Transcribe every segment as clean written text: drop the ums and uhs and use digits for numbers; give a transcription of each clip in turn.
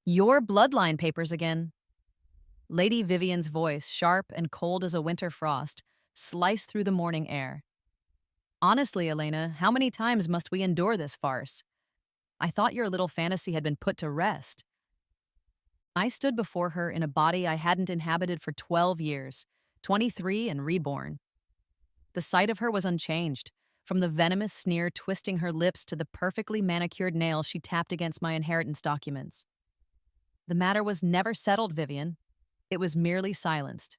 Your Bloodline papers again. Lady Vivian's voice, sharp and cold as a winter frost, sliced through the morning air. Honestly, Elena, how many times must we endure this farce? I thought your little fantasy had been put to rest. I stood before her in a body I hadn't inhabited for 12 years, 23 and reborn. The sight of her was unchanged, from the venomous sneer twisting her lips to the perfectly manicured nail she tapped against my inheritance documents. The matter was never settled, Vivian. It was merely silenced.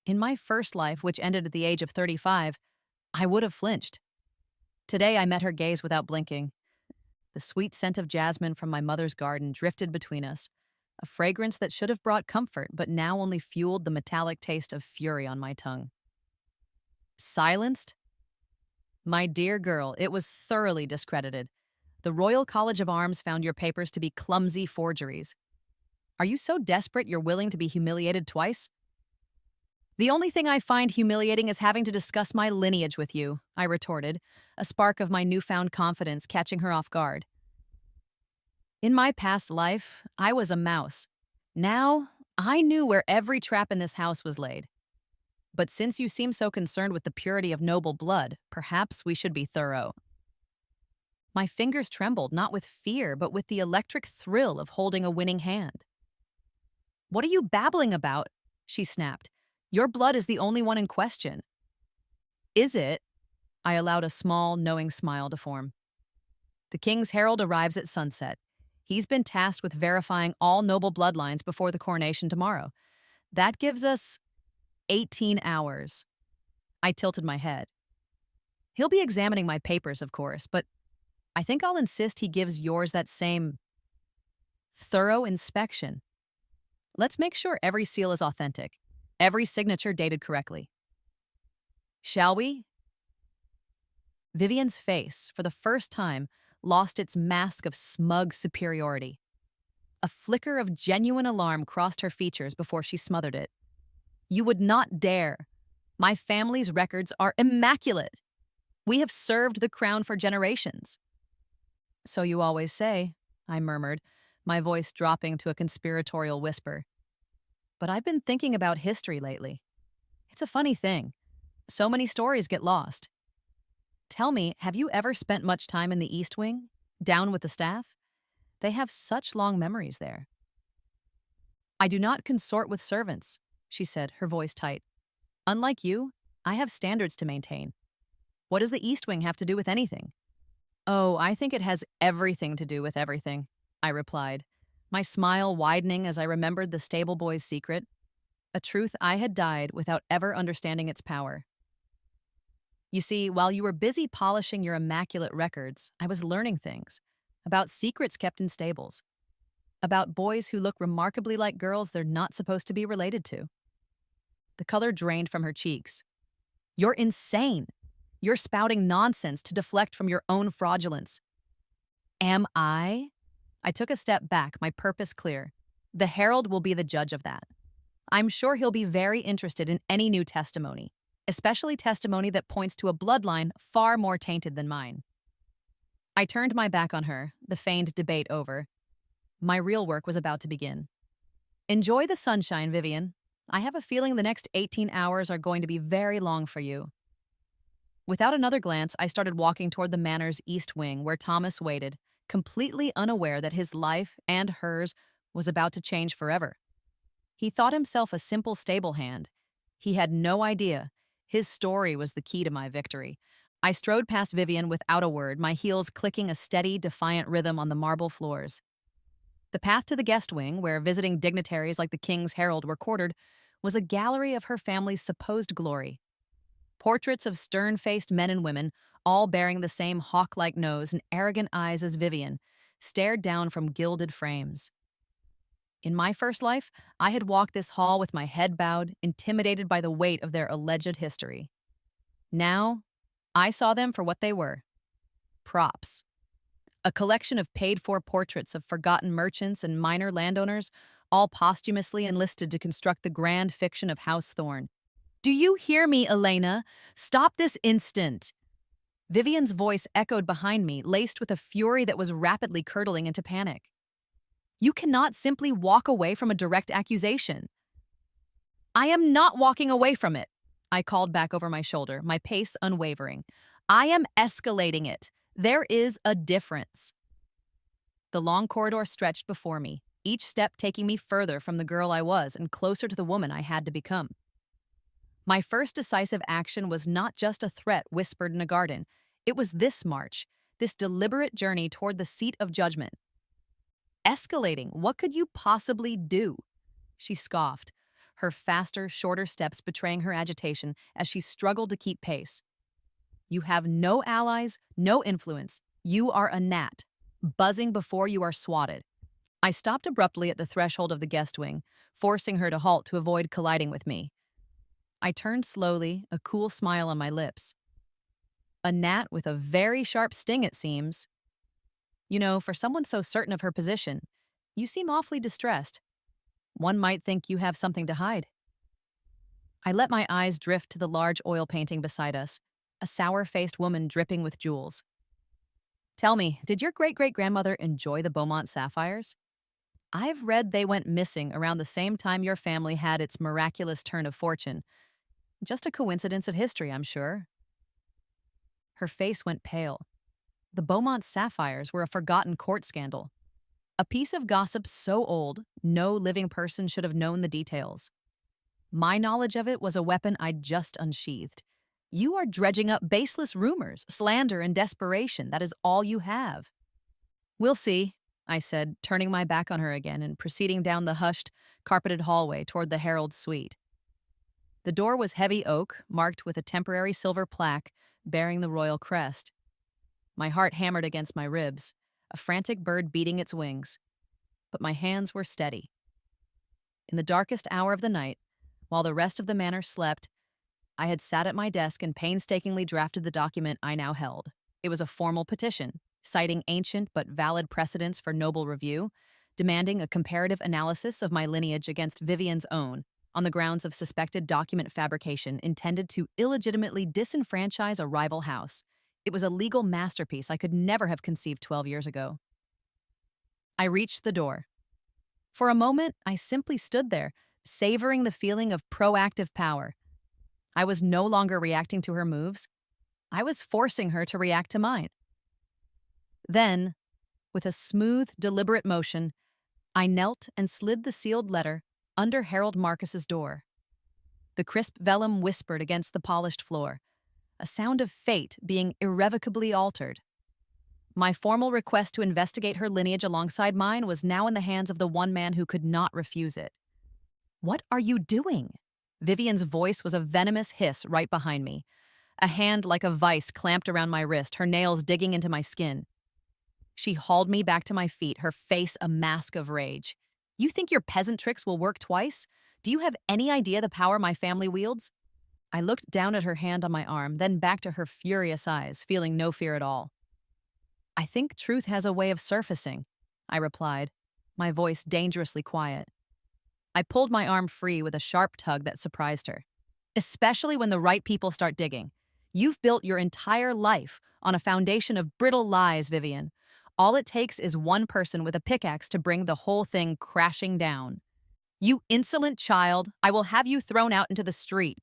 In my first life, which ended at the age of 35, I would have flinched. Today I met her gaze without blinking. The sweet scent of jasmine from my mother's garden drifted between us, a fragrance that should have brought comfort but now only fueled the metallic taste of fury on my tongue. Silenced? My dear girl, it was thoroughly discredited. The Royal College of Arms found your papers to be clumsy forgeries. Are you so desperate you're willing to be humiliated twice? The only thing I find humiliating is having to discuss my lineage with you, I retorted, a spark of my newfound confidence catching her off guard. In my past life, I was a mouse. Now, I knew where every trap in this house was laid. But since you seem so concerned with the purity of noble blood, perhaps we should be thorough. My fingers trembled, not with fear, but with the electric thrill of holding a winning hand. What are you babbling about? She snapped. Your blood is the only one in question. Is it? I allowed a small, knowing smile to form. The King's Herald arrives at sunset. He's been tasked with verifying all noble bloodlines before the coronation tomorrow. That gives us 18 hours. I tilted my head. He'll be examining my papers, of course, but I think I'll insist he gives yours that same thorough inspection. Let's make sure every seal is authentic, every signature dated correctly. Shall we? Vivian's face, for the first time, lost its mask of smug superiority. A flicker of genuine alarm crossed her features before she smothered it. You would not dare. My family's records are immaculate. We have served the crown for generations. So you always say, I murmured, my voice dropping to a conspiratorial whisper. But I've been thinking about history lately. It's a funny thing. So many stories get lost. Tell me, have you ever spent much time in the East Wing, down with the staff? They have such long memories there. I do not consort with servants, she said, her voice tight. Unlike you, I have standards to maintain. What does the East Wing have to do with anything? Oh, I think it has everything to do with everything, I replied, my smile widening as I remembered the stable boy's secret, a truth I had died without ever understanding its power. You see, while you were busy polishing your immaculate records, I was learning things about secrets kept in stables, about boys who look remarkably like girls they're not supposed to be related to. The color drained from her cheeks. You're insane. You're spouting nonsense to deflect from your own fraudulence. Am I? I took a step back, my purpose clear. The Herald will be the judge of that. I'm sure he'll be very interested in any new testimony, especially testimony that points to a bloodline far more tainted than mine. I turned my back on her, the feigned debate over. My real work was about to begin. Enjoy the sunshine, Vivian. I have a feeling the next 18 hours are going to be very long for you. Without another glance, I started walking toward the manor's east wing where Thomas waited, completely unaware that his life and hers was about to change forever. He thought himself a simple stable hand. He had no idea. His story was the key to my victory. I strode past Vivian without a word, my heels clicking a steady, defiant rhythm on the marble floors. The path to the guest wing, where visiting dignitaries like the King's Herald were quartered, was a gallery of her family's supposed glory. Portraits of stern-faced men and women, all bearing the same hawk-like nose and arrogant eyes as Vivian, stared down from gilded frames. In my first life, I had walked this hall with my head bowed, intimidated by the weight of their alleged history. Now, I saw them for what they were. Props. A collection of paid-for portraits of forgotten merchants and minor landowners, all posthumously enlisted to construct the grand fiction of House Thorne. Do you hear me, Elena? Stop this instant! Vivian's voice echoed behind me, laced with a fury that was rapidly curdling into panic. You cannot simply walk away from a direct accusation. I am not walking away from it, I called back over my shoulder, my pace unwavering. I am escalating it. There is a difference. The long corridor stretched before me, each step taking me further from the girl I was and closer to the woman I had to become. My first decisive action was not just a threat whispered in a garden. It was this march, this deliberate journey toward the seat of judgment. Escalating, what could you possibly do? She scoffed, her faster, shorter steps betraying her agitation as she struggled to keep pace. You have no allies, no influence. You are a gnat, buzzing before you are swatted. I stopped abruptly at the threshold of the guest wing, forcing her to halt to avoid colliding with me. I turned slowly, a cool smile on my lips. A gnat with a very sharp sting, it seems. You know, for someone so certain of her position, you seem awfully distressed. One might think you have something to hide. I let my eyes drift to the large oil painting beside us, a sour-faced woman dripping with jewels. Tell me, did your great-great-grandmother enjoy the Beaumont sapphires? I've read they went missing around the same time your family had its miraculous turn of fortune. Just a coincidence of history, I'm sure. Her face went pale. The Beaumont sapphires were a forgotten court scandal. A piece of gossip so old, no living person should have known the details. My knowledge of it was a weapon I'd just unsheathed. You are dredging up baseless rumors, slander, and desperation. That is all you have. We'll see, I said, turning my back on her again and proceeding down the hushed, carpeted hallway toward the Herald suite. The door was heavy oak, marked with a temporary silver plaque bearing the royal crest. My heart hammered against my ribs, a frantic bird beating its wings. But my hands were steady. In the darkest hour of the night, while the rest of the manor slept, I had sat at my desk and painstakingly drafted the document I now held. It was a formal petition, citing ancient but valid precedents for noble review, demanding a comparative analysis of my lineage against Vivian's own, on the grounds of suspected document fabrication intended to illegitimately disenfranchise a rival house. It was a legal masterpiece I could never have conceived 12 years ago. I reached the door. For a moment, I simply stood there, savoring the feeling of proactive power. I was no longer reacting to her moves. I was forcing her to react to mine. Then, with a smooth, deliberate motion, I knelt and slid the sealed letter under Harold Marcus's door. The crisp vellum whispered against the polished floor, a sound of fate being irrevocably altered. My formal request to investigate her lineage alongside mine was now in the hands of the one man who could not refuse it. What are you doing? Vivian's voice was a venomous hiss right behind me. A hand like a vice clamped around my wrist, her nails digging into my skin. She hauled me back to my feet, her face a mask of rage. You think your peasant tricks will work twice? Do you have any idea the power my family wields? I looked down at her hand on my arm, then back to her furious eyes, feeling no fear at all. I think truth has a way of surfacing, I replied, my voice dangerously quiet. I pulled my arm free with a sharp tug that surprised her. Especially when the right people start digging. You've built your entire life on a foundation of brittle lies, Vivian. All it takes is one person with a pickaxe to bring the whole thing crashing down. You insolent child, I will have you thrown out into the street.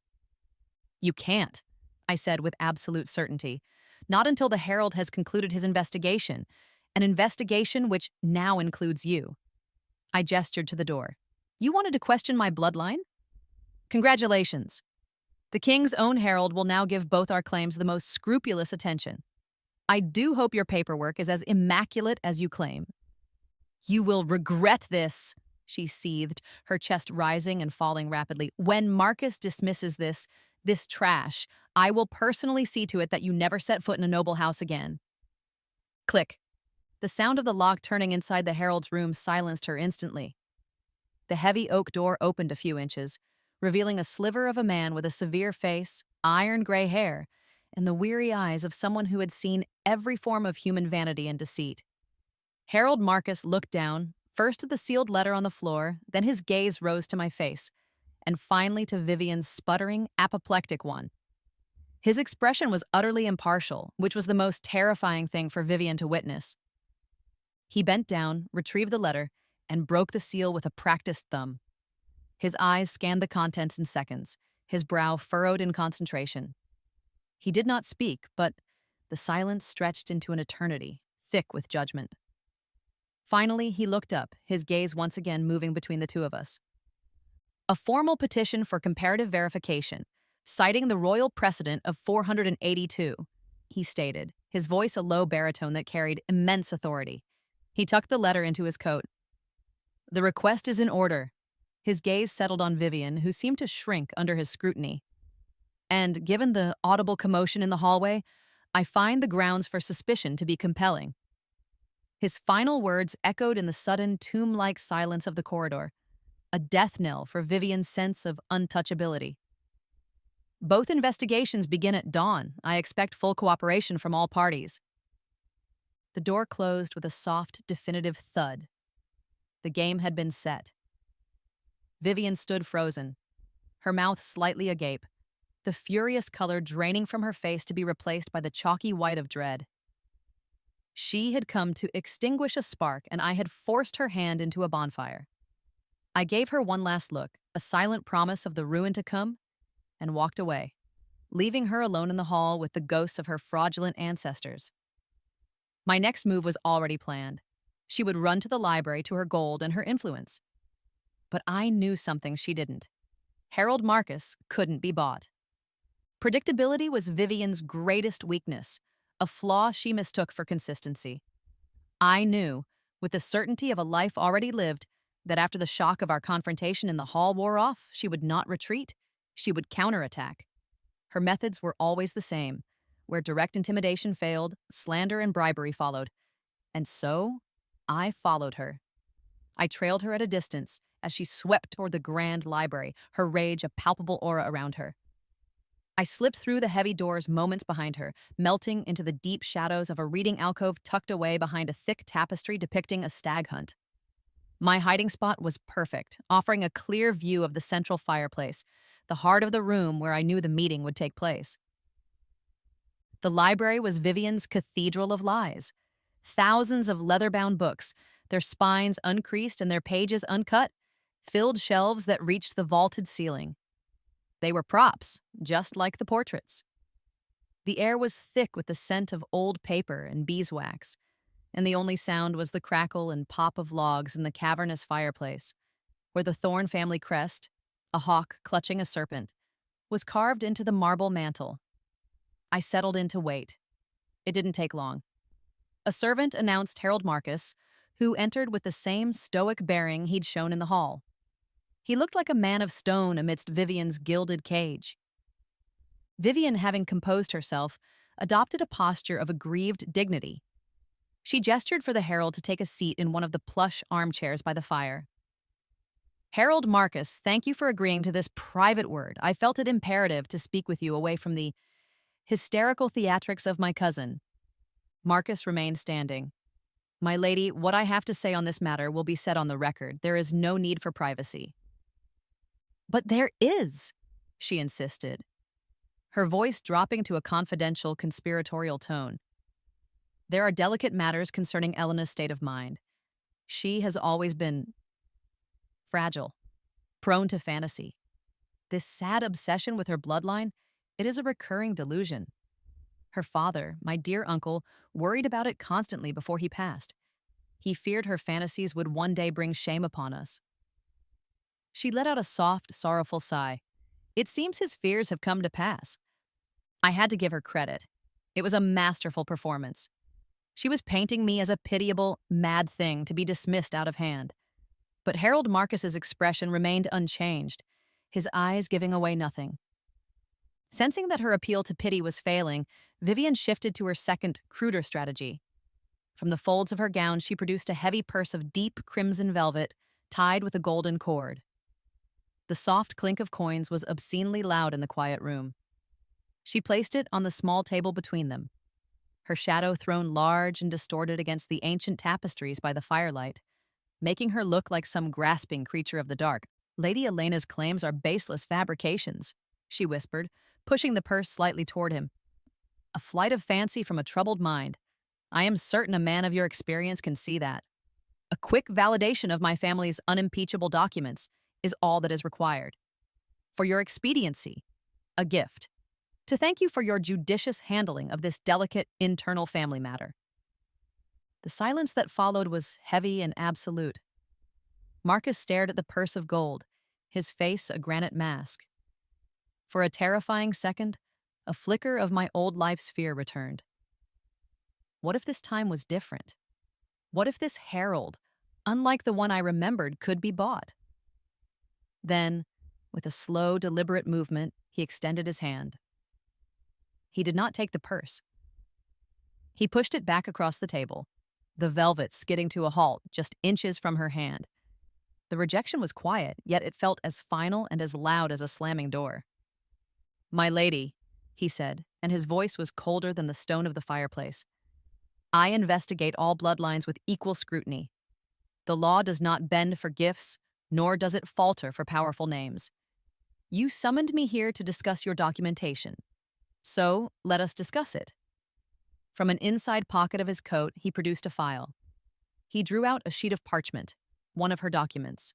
You can't, I said with absolute certainty. Not until the Herald has concluded his investigation, an investigation which now includes you. I gestured to the door. You wanted to question my bloodline? Congratulations. The King's own Herald will now give both our claims the most scrupulous attention. I do hope your paperwork is as immaculate as you claim. You will regret this, she seethed, her chest rising and falling rapidly. When Marcus dismisses this trash, I will personally see to it that you never set foot in a noble house again. Click. The sound of the lock turning inside the Herald's room silenced her instantly. The heavy oak door opened a few inches, revealing a sliver of a man with a severe face, iron gray hair, and the weary eyes of someone who had seen every form of human vanity and deceit. Herald Marcus looked down, first at the sealed letter on the floor, then his gaze rose to my face, and finally to Vivian's sputtering, apoplectic one. His expression was utterly impartial, which was the most terrifying thing for Vivian to witness. He bent down, retrieved the letter, and broke the seal with a practiced thumb. His eyes scanned the contents in seconds, his brow furrowed in concentration. He did not speak, but the silence stretched into an eternity, thick with judgment. Finally, he looked up, his gaze once again moving between the two of us. A formal petition for comparative verification, citing the royal precedent of 482, he stated, his voice a low baritone that carried immense authority. He tucked the letter into his coat. The request is in order. His gaze settled on Vivian, who seemed to shrink under his scrutiny. And given the audible commotion in the hallway, I find the grounds for suspicion to be compelling. His final words echoed in the sudden tomb-like silence of the corridor, a death knell for Vivian's sense of untouchability. Both investigations begin at dawn. I expect full cooperation from all parties. The door closed with a soft, definitive thud. The game had been set. Vivian stood frozen, her mouth slightly agape, the furious color draining from her face to be replaced by the chalky white of dread. She had come to extinguish a spark, and I had forced her hand into a bonfire. I gave her one last look, a silent promise of the ruin to come, and walked away, leaving her alone in the hall with the ghosts of her fraudulent ancestors. My next move was already planned. She would run to the library to her gold and her influence. But I knew something she didn't. Herald Marcus couldn't be bought. Predictability was Vivian's greatest weakness, a flaw she mistook for consistency. I knew, with the certainty of a life already lived, that after the shock of our confrontation in the hall wore off, she would not retreat, she would counterattack. Her methods were always the same. Where direct intimidation failed, slander and bribery followed. And so, I followed her. I trailed her at a distance as she swept toward the grand library, her rage a palpable aura around her. I slipped through the heavy doors moments behind her, melting into the deep shadows of a reading alcove tucked away behind a thick tapestry depicting a stag hunt. My hiding spot was perfect, offering a clear view of the central fireplace, the heart of the room where I knew the meeting would take place. The library was Vivian's cathedral of lies. Thousands of leather-bound books, their spines uncreased and their pages uncut, filled shelves that reached the vaulted ceiling. They were props, just like the portraits. The air was thick with the scent of old paper and beeswax, and the only sound was the crackle and pop of logs in the cavernous fireplace, where the Thorn family crest, a hawk clutching a serpent, was carved into the marble mantel. I settled in to wait. It didn't take long. A servant announced Herald Marcus, who entered with the same stoic bearing he'd shown in the hall. He looked like a man of stone amidst Vivian's gilded cage. Vivian, having composed herself, adopted a posture of aggrieved dignity. She gestured for the herald to take a seat in one of the plush armchairs by the fire. Herald Marcus, thank you for agreeing to this private word. I felt it imperative to speak with you away from the hysterical theatrics of my cousin. Marcus remained standing. My lady, what I have to say on this matter will be said on the record. There is no need for privacy. But there is, she insisted, her voice dropping to a confidential, conspiratorial tone. There are delicate matters concerning Elena's state of mind. She has always been fragile, prone to fantasy. This sad obsession with her bloodline, it is a recurring delusion. Her father, my dear uncle, worried about it constantly before he passed. He feared her fantasies would one day bring shame upon us. She let out a soft, sorrowful sigh. It seems his fears have come to pass. I had to give her credit. It was a masterful performance. She was painting me as a pitiable, mad thing to be dismissed out of hand. But Herald Marcus's expression remained unchanged, his eyes giving away nothing. Sensing that her appeal to pity was failing, Vivian shifted to her second, cruder strategy. From the folds of her gown, she produced a heavy purse of deep crimson velvet, tied with a golden cord. The soft clink of coins was obscenely loud in the quiet room. She placed it on the small table between them, her shadow thrown large and distorted against the ancient tapestries by the firelight, making her look like some grasping creature of the dark. Lady Elena's claims are baseless fabrications, she whispered, pushing the purse slightly toward him. A flight of fancy from a troubled mind. I am certain a man of your experience can see that. A quick validation of my family's unimpeachable documents is all that is required. For your expediency, a gift. To thank you for your judicious handling of this delicate internal family matter. The silence that followed was heavy and absolute. Marcus stared at the purse of gold, his face a granite mask. For a terrifying second, a flicker of my old life's fear returned. What if this time was different? What if this Herald, unlike the one I remembered, could be bought? Then, with a slow, deliberate movement, he extended his hand. He did not take the purse. He pushed it back across the table, the velvet skidding to a halt just inches from her hand. The rejection was quiet, yet it felt as final and as loud as a slamming door. "My lady," he said, and his voice was colder than the stone of the fireplace. "I investigate all bloodlines with equal scrutiny. The law does not bend for gifts, nor does it falter for powerful names. You summoned me here to discuss your documentation. So, let us discuss it." From an inside pocket of his coat, he produced a file. He drew out a sheet of parchment, one of her documents.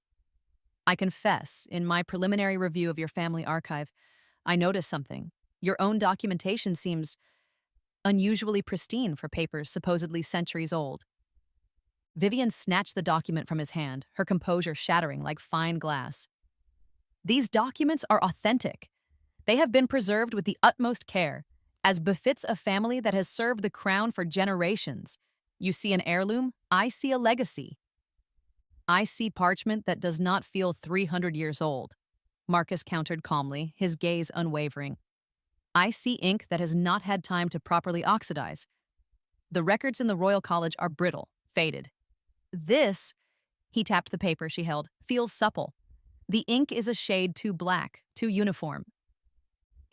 "I confess, in my preliminary review of your family archive, I noticed something. Your own documentation seems unusually pristine for papers supposedly centuries old." Vivian snatched the document from his hand, her composure shattering like fine glass. "These documents are authentic. They have been preserved with the utmost care, as befits a family that has served the crown for generations. You see an heirloom, I see a legacy. I see parchment that does not feel 300 years old," Marcus countered calmly, his gaze unwavering. "I see ink that has not had time to properly oxidize. The records in the Royal College are brittle, faded. This," he tapped the paper she held, "feels supple. The ink is a shade too black, too uniform.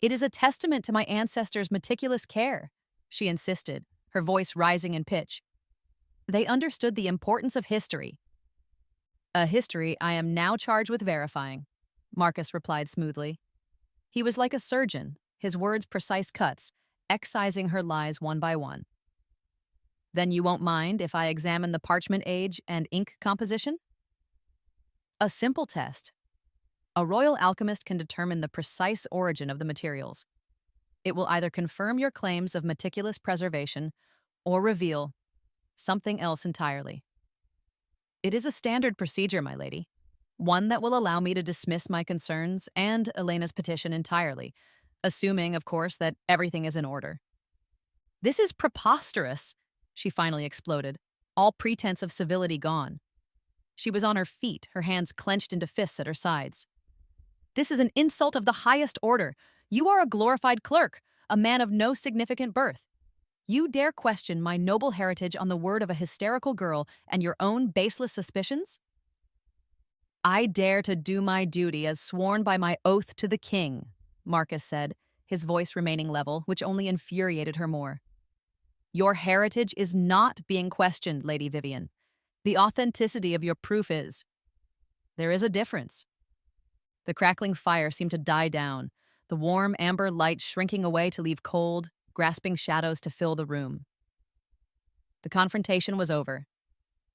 It is a testament to my ancestors' meticulous care," she insisted, her voice rising in pitch. "They understood the importance of history." "A history I am now charged with verifying," Marcus replied smoothly. He was like a surgeon, his words precise cuts, excising her lies one by one. "Then you won't mind if I examine the parchment age and ink composition?" "A simple test. A royal alchemist can determine the precise origin of the materials. It will either confirm your claims of meticulous preservation or reveal something else entirely. It is a standard procedure, my lady, one that will allow me to dismiss my concerns and Elena's petition entirely, assuming, of course, that everything is in order." "This is preposterous," she finally exploded, all pretense of civility gone. She was on her feet, her hands clenched into fists at her sides. "This is an insult of the highest order. You are a glorified clerk, a man of no significant birth. You dare question my noble heritage on the word of a hysterical girl and your own baseless suspicions?" "I dare to do my duty as sworn by my oath to the king," Marcus said, his voice remaining level, which only infuriated her more. "Your heritage is not being questioned, Lady Vivian. The authenticity of your proof is. There is a difference." The crackling fire seemed to die down, the warm amber light shrinking away to leave cold, grasping shadows to fill the room. The confrontation was over.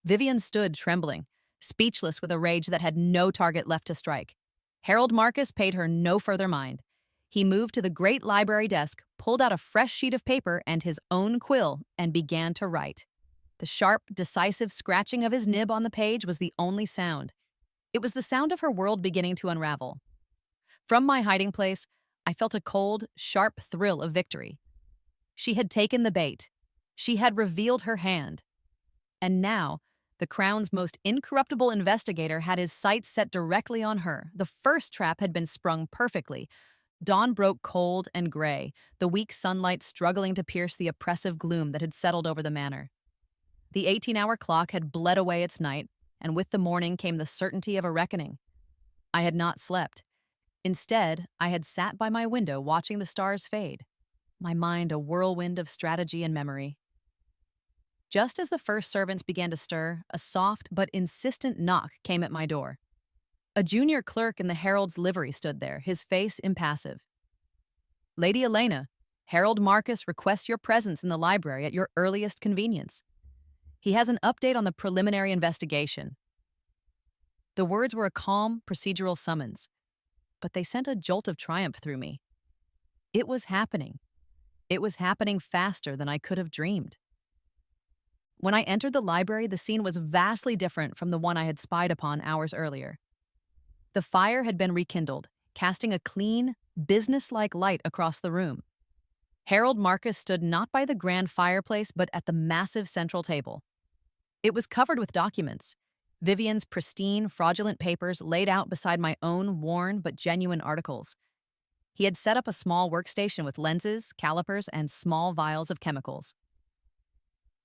Vivian stood trembling, speechless with a rage that had no target left to strike. Harold Marcus paid her no further mind. He moved to the great library desk, pulled out a fresh sheet of paper and his own quill, and began to write. The sharp, decisive scratching of his nib on the page was the only sound. It was the sound of her world beginning to unravel. From my hiding place, I felt a cold, sharp thrill of victory. She had taken the bait. She had revealed her hand. And now, the Crown's most incorruptible investigator had his sights set directly on her. The first trap had been sprung perfectly. Dawn broke cold and gray, the weak sunlight struggling to pierce the oppressive gloom that had settled over the manor. The 18-hour clock had bled away its night, and with the morning came the certainty of a reckoning. I had not slept. Instead, I had sat by my window watching the stars fade, my mind a whirlwind of strategy and memory. Just as the first servants began to stir, a soft but insistent knock came at my door. A junior clerk in the Herald's livery stood there, his face impassive. "Lady Elena, Herald Marcus requests your presence in the library at your earliest convenience." He has an update on the preliminary investigation. The words were a calm, procedural summons, but they sent a jolt of triumph through me. It was happening. It was happening faster than I could have dreamed. When I entered the library, the scene was vastly different from the one I had spied upon hours earlier. The fire had been rekindled, casting a clean, businesslike light across the room. Herald Marcus stood not by the grand fireplace, but at the massive central table. It was covered with documents, Vivian's pristine, fraudulent papers laid out beside my own worn but genuine articles. He had set up a small workstation with lenses, calipers, and small vials of chemicals.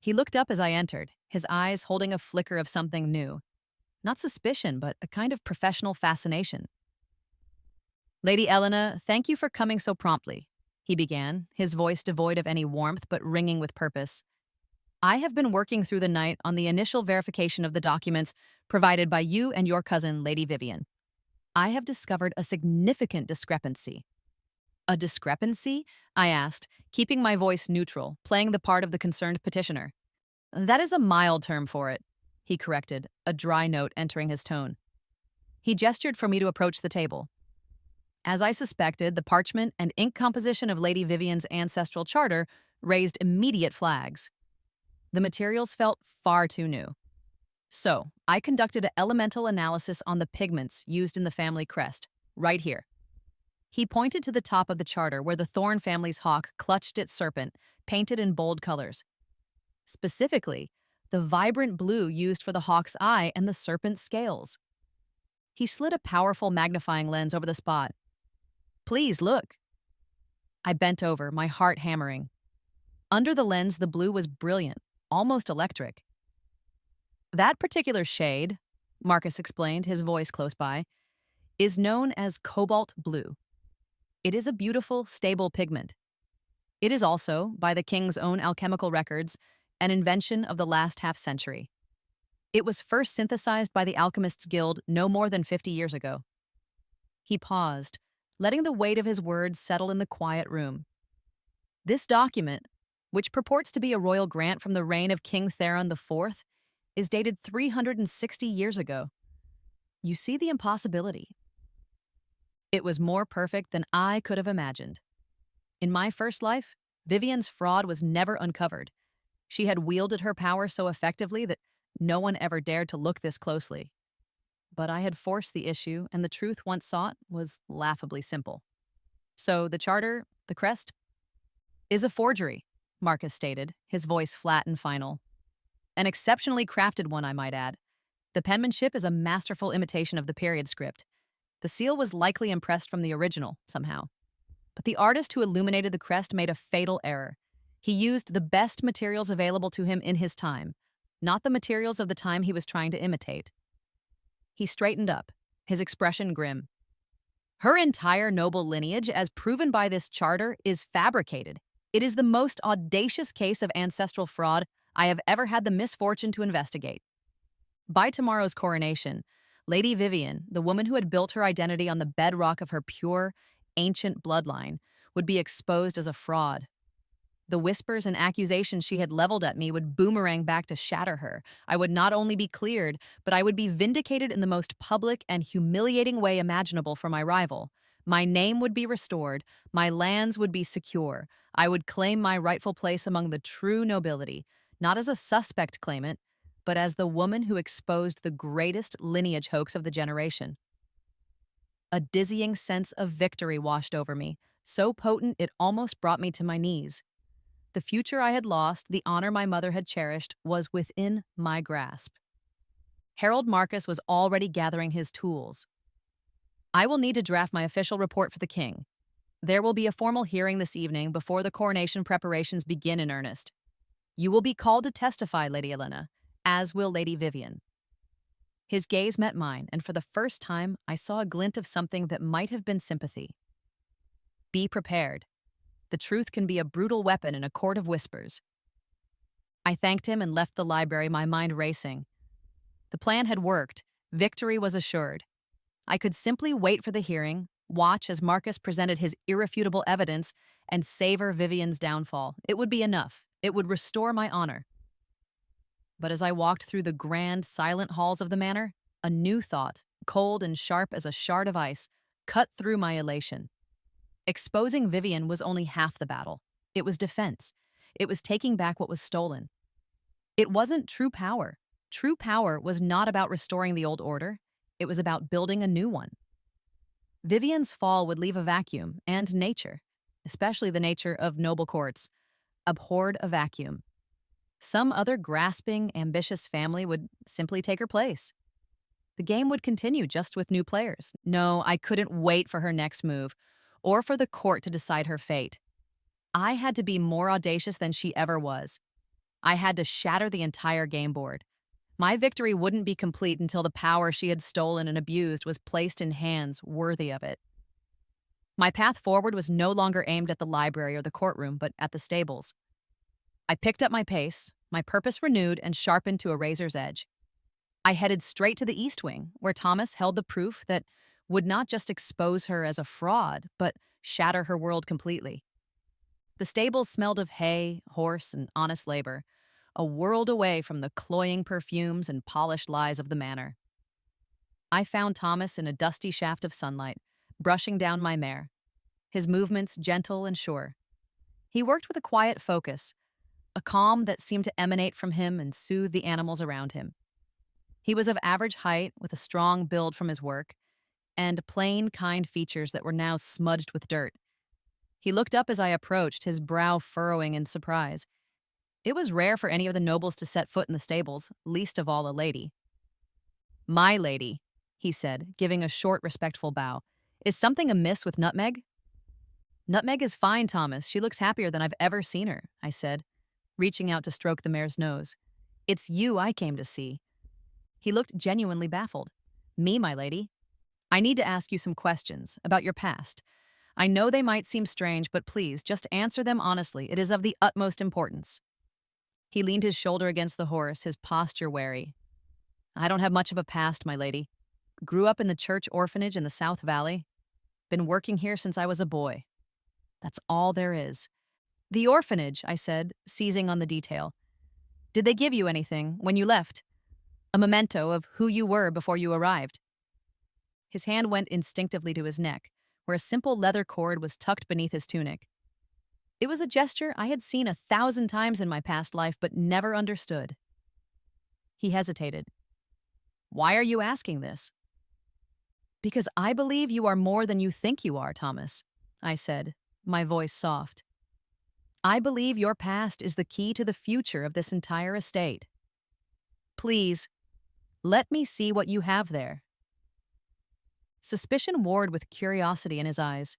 He looked up as I entered, his eyes holding a flicker of something new. Not suspicion, but a kind of professional fascination. "Lady Elena, thank you for coming so promptly," he began, his voice devoid of any warmth but ringing with purpose. "I have been working through the night on the initial verification of the documents provided by you and your cousin, Lady Vivian. I have discovered a significant discrepancy." "A discrepancy?" I asked, keeping my voice neutral, playing the part of the concerned petitioner. "That is a mild term for it," he corrected, a dry note entering his tone. He gestured for me to approach the table. As I suspected, the parchment and ink composition of Lady Vivian's ancestral charter raised immediate flags. The materials felt far too new. So, I conducted an elemental analysis on the pigments used in the family crest, right here. He pointed to the top of the charter where the Thorn family's hawk clutched its serpent, painted in bold colors. Specifically, the vibrant blue used for the hawk's eye and the serpent's scales. He slid a powerful magnifying lens over the spot. "Please, look." I bent over, my heart hammering. Under the lens, the blue was brilliant, almost electric. "That particular shade," Marcus explained, his voice close by, "is known as cobalt blue. It is a beautiful, stable pigment. It is also, by the king's own alchemical records, an invention of the last half-century. It was first synthesized by the Alchemists' Guild no more than 50 years ago." He paused, letting the weight of his words settle in the quiet room. "This document, which purports to be a royal grant from the reign of King Theron IV, is dated 360 years ago. You see the impossibility. It was more perfect than I could have imagined. In my first life, Vivian's fraud was never uncovered. She had wielded her power so effectively that no one ever dared to look this closely. But I had forced the issue, and the truth once sought was laughably simple. So the charter, the crest, is a forgery," Marcus stated, his voice flat and final. "An exceptionally crafted one, I might add. The penmanship is a masterful imitation of the period script. The seal was likely impressed from the original, somehow. But the artist who illuminated the crest made a fatal error. He used the best materials available to him in his time, not the materials of the time he was trying to imitate." He straightened up, his expression grim. "Her entire noble lineage, as proven by this charter, is fabricated. It is the most audacious case of ancestral fraud I have ever had the misfortune to investigate. By tomorrow's coronation, Lady Vivian, the woman who had built her identity on the bedrock of her pure, ancient bloodline, would be exposed as a fraud. The whispers and accusations she had leveled at me would boomerang back to shatter her. I would not only be cleared, but I would be vindicated in the most public and humiliating way imaginable for my rival. My name would be restored, my lands would be secure. I would claim my rightful place among the true nobility, not as a suspect claimant, but as the woman who exposed the greatest lineage hoax of the generation." A dizzying sense of victory washed over me, so potent it almost brought me to my knees. The future I had lost, the honor my mother had cherished, was within my grasp. Herald Marcus was already gathering his tools. "I will need to draft my official report for the king. There will be a formal hearing this evening before the coronation preparations begin in earnest. You will be called to testify, Lady Elena, as will Lady Vivian." His gaze met mine, and for the first time, I saw a glint of something that might have been sympathy. "Be prepared. The truth can be a brutal weapon in a court of whispers." I thanked him and left the library, my mind racing. The plan had worked. Victory was assured. I could simply wait for the hearing, watch as Marcus presented his irrefutable evidence, and savor Vivian's downfall. It would be enough. It would restore my honor. But as I walked through the grand, silent halls of the manor, a new thought, cold and sharp as a shard of ice, cut through my elation. Exposing Vivian was only half the battle. It was defense. It was taking back what was stolen. It wasn't true power. True power was not about restoring the old order. It was about building a new one. Vivian's fall would leave a vacuum, and nature, especially the nature of noble courts, abhorred a vacuum. Some other grasping, ambitious family would simply take her place. The game would continue just with new players. No, I couldn't wait for her next move, or for the court to decide her fate. I had to be more audacious than she ever was. I had to shatter the entire game board. My victory wouldn't be complete until the power she had stolen and abused was placed in hands worthy of it. My path forward was no longer aimed at the library or the courtroom, but at the stables. I picked up my pace, my purpose renewed and sharpened to a razor's edge. I headed straight to the East Wing, where Thomas held the proof that would not just expose her as a fraud, but shatter her world completely. The stables smelled of hay, horse, and honest labor, a world away from the cloying perfumes and polished lies of the manor. I found Thomas in a dusty shaft of sunlight, brushing down my mare, his movements gentle and sure. He worked with a quiet focus, a calm that seemed to emanate from him and soothe the animals around him. He was of average height, with a strong build from his work, and plain, kind features that were now smudged with dirt. He looked up as I approached, his brow furrowing in surprise. It was rare for any of the nobles to set foot in the stables, least of all a lady. "My lady," he said, giving a short, respectful bow. "Is something amiss with Nutmeg?" "Nutmeg is fine, Thomas. She looks happier than I've ever seen her," I said, reaching out to stroke the mare's nose. "It's you I came to see." He looked genuinely baffled. "Me, my lady? I need to ask you some questions about your past. I know they might seem strange, but please, just answer them honestly. It is of the utmost importance." He leaned his shoulder against the horse, his posture wary. "I don't have much of a past, my lady. Grew up in the church orphanage in the South Valley. Been working here since I was a boy. That's all there is." "The orphanage," I said, seizing on the detail. "Did they give you anything when you left? A memento of who you were before you arrived?" His hand went instinctively to his neck, where a simple leather cord was tucked beneath his tunic. It was a gesture I had seen 1,000 times in my past life but never understood. He hesitated. "Why are you asking this?" "Because I believe you are more than you think you are, Thomas," I said, my voice soft. "I believe your past is the key to the future of this entire estate. Please, let me see what you have there." Suspicion warred with curiosity in his eyes.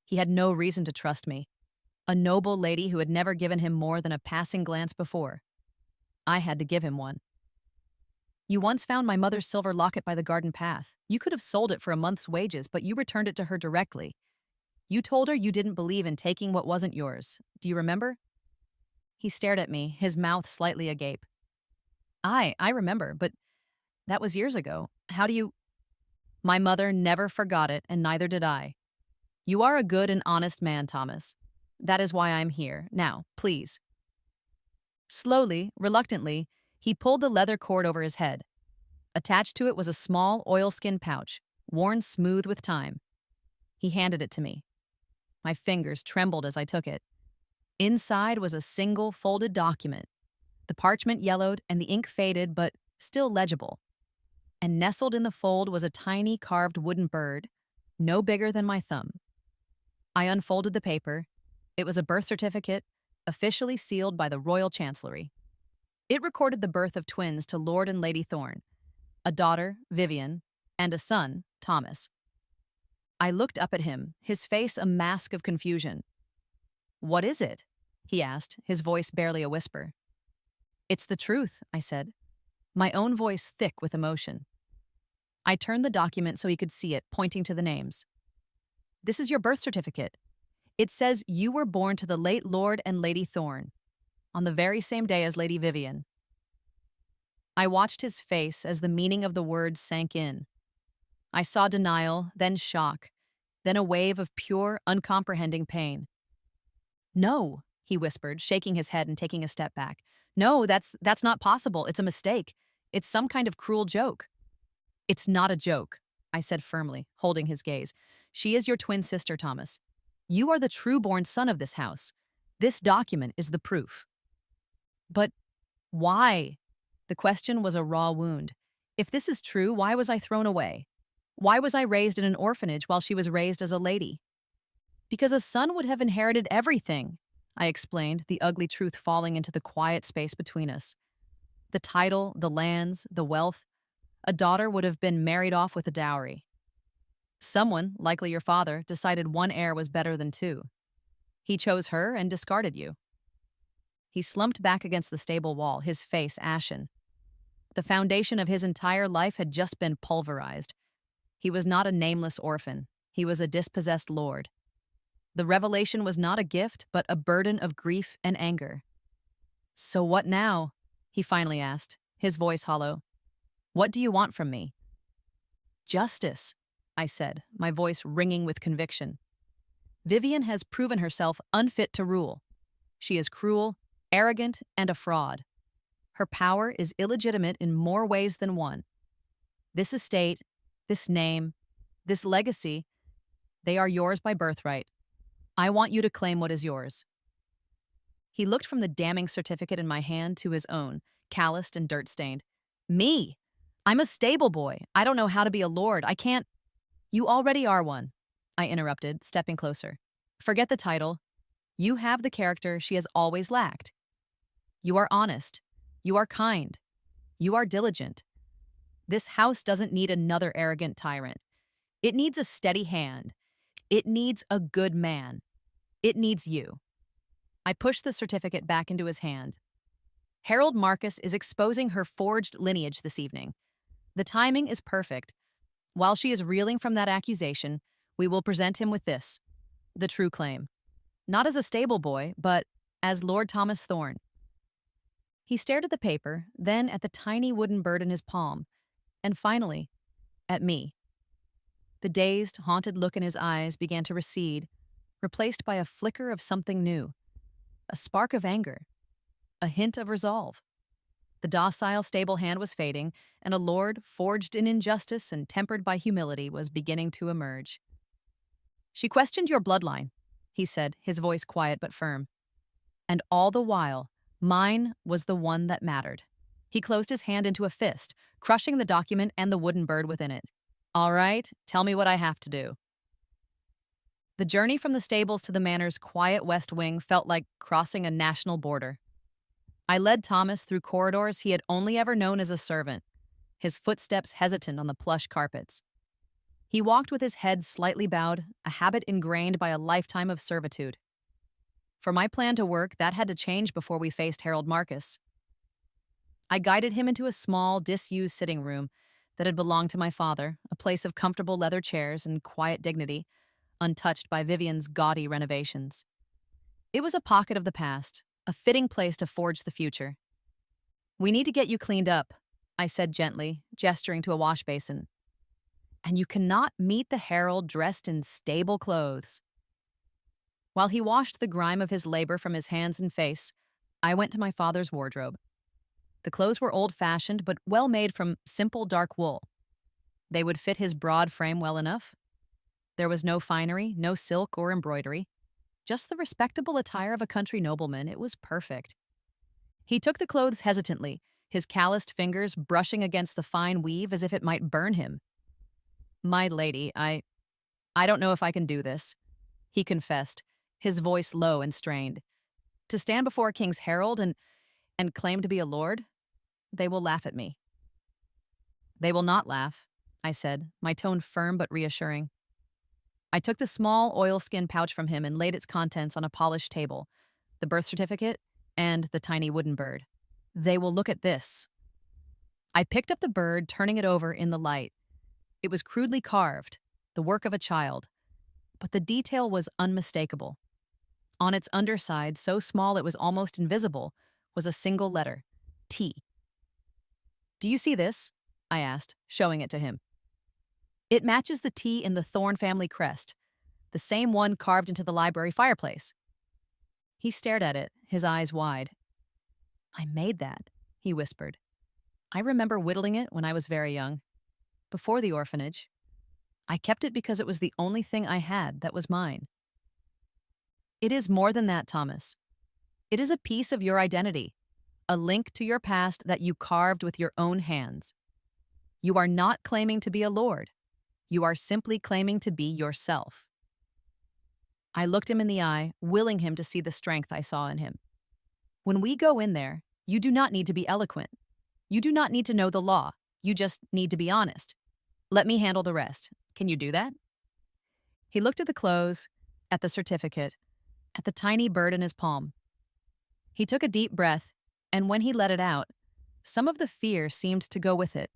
He had no reason to trust me, a noble lady who had never given him more than a passing glance before. I had to give him one. "You once found my mother's silver locket by the garden path. You could have sold it for a month's wages, but you returned it to her directly. You told her you didn't believe in taking what wasn't yours. Do you remember?" He stared at me, his mouth slightly agape. I remember, but that was years ago. How do you—" "My mother never forgot it, and neither did I. You are a good and honest man, Thomas. That is why I'm here. Now, please." Slowly, reluctantly, he pulled the leather cord over his head. Attached to it was a small oilskin pouch, worn smooth with time. He handed it to me. My fingers trembled as I took it. Inside was a single folded document. The parchment yellowed and the ink faded, but still legible. And nestled in the fold was a tiny carved wooden bird, no bigger than my thumb. I unfolded the paper. It was a birth certificate, officially sealed by the Royal Chancellery. It recorded the birth of twins to Lord and Lady Thorne, a daughter, Vivian, and a son, Thomas. I looked up at him, his face a mask of confusion. "What is it?" he asked, his voice barely a whisper. "It's the truth," I said, my own voice thick with emotion. I turned the document so he could see it, pointing to the names. "This is your birth certificate. It says you were born to the late Lord and Lady Thorne, on the very same day as Lady Vivian." I watched his face as the meaning of the words sank in. I saw denial, then shock, then a wave of pure, uncomprehending pain. "No," he whispered, shaking his head and taking a step back. No, that's not possible. It's a mistake. It's some kind of cruel joke. It's not a joke, I said firmly, holding his gaze. She is your twin sister, Thomas. You are the true-born son of this house. This document is the proof. But why? The question was a raw wound. If this is true, why was I thrown away? Why was I raised in an orphanage while she was raised as a lady? Because a son would have inherited everything, I explained, the ugly truth falling into the quiet space between us. The title, the lands, the wealth. A daughter would have been married off with a dowry. Someone, likely your father, decided one heir was better than two. He chose her and discarded you. He slumped back against the stable wall, his face ashen. The foundation of his entire life had just been pulverized. He was not a nameless orphan. He was a dispossessed lord. The revelation was not a gift, but a burden of grief and anger. So what now? He finally asked, his voice hollow. What do you want from me? Justice, I said, my voice ringing with conviction. Vivian has proven herself unfit to rule. She is cruel, arrogant, and a fraud. Her power is illegitimate in more ways than one. This estate, this name, this legacy, they are yours by birthright. I want you to claim what is yours. He looked from the damning certificate in my hand to his own, calloused and dirt-stained. Me! I'm a stable boy. I don't know how to be a lord. I can't— You already are one, I interrupted, stepping closer. Forget the title. You have the character she has always lacked. You are honest. You are kind. You are diligent. This house doesn't need another arrogant tyrant. It needs a steady hand. It needs a good man. It needs you. I pushed the certificate back into his hand. Herald Marcus is exposing her forged lineage this evening. The timing is perfect. While she is reeling from that accusation, we will present him with this, the true claim. Not as a stable boy, but as Lord Thomas Thorne. He stared at the paper, then at the tiny wooden bird in his palm, and finally, at me. The dazed, haunted look in his eyes began to recede, replaced by a flicker of something new, a spark of anger, a hint of resolve. The docile, stable hand was fading, and a lord forged in injustice and tempered by humility was beginning to emerge. She questioned your bloodline, he said, his voice quiet but firm. And all the while, mine was the one that mattered. He closed his hand into a fist, crushing the document and the wooden bird within it. All right, tell me what I have to do. The journey from the stables to the manor's quiet west wing felt like crossing a national border. I led Thomas through corridors he had only ever known as a servant, his footsteps hesitant on the plush carpets. He walked with his head slightly bowed, a habit ingrained by a lifetime of servitude. For my plan to work, that had to change before we faced Herald Marcus. I guided him into a small, disused sitting room that had belonged to my father, a place of comfortable leather chairs and quiet dignity, untouched by Vivian's gaudy renovations. It was a pocket of the past, a fitting place to forge the future. We need to get you cleaned up, I said gently, gesturing to a wash basin. And you cannot meet the herald dressed in stable clothes. While he washed the grime of his labor from his hands and face, I went to my father's wardrobe. The clothes were old-fashioned but well made from simple dark wool. They would fit his broad frame well enough. There was no finery, no silk or embroidery. Just the respectable attire of a country nobleman. It was perfect. He took the clothes hesitantly, his calloused fingers brushing against the fine weave as if it might burn him. My lady, I don't know if I can do this, he confessed, his voice low and strained. To stand before a king's herald and claim to be a lord? They will laugh at me. They will not laugh, I said, my tone firm but reassuring. I took the small oilskin pouch from him and laid its contents on a polished table, the birth certificate and the tiny wooden bird. They will look at this. I picked up the bird, turning it over in the light. It was crudely carved, the work of a child, but the detail was unmistakable. On its underside, so small it was almost invisible, was a single letter, T. Do you see this? I asked, showing it to him. It matches the T in the Thorne family crest, the same one carved into the library fireplace. He stared at it, his eyes wide. I made that, he whispered. I remember whittling it when I was very young, before the orphanage. I kept it because it was the only thing I had that was mine. It is more than that, Thomas. It is a piece of your identity, a link to your past that you carved with your own hands. You are not claiming to be a lord. You are simply claiming to be yourself. I looked him in the eye, willing him to see the strength I saw in him. When we go in there, you do not need to be eloquent. You do not need to know the law. You just need to be honest. Let me handle the rest. Can you do that? He looked at the clothes, at the certificate, at the tiny bird in his palm. He took a deep breath, and when he let it out, some of the fear seemed to go with it.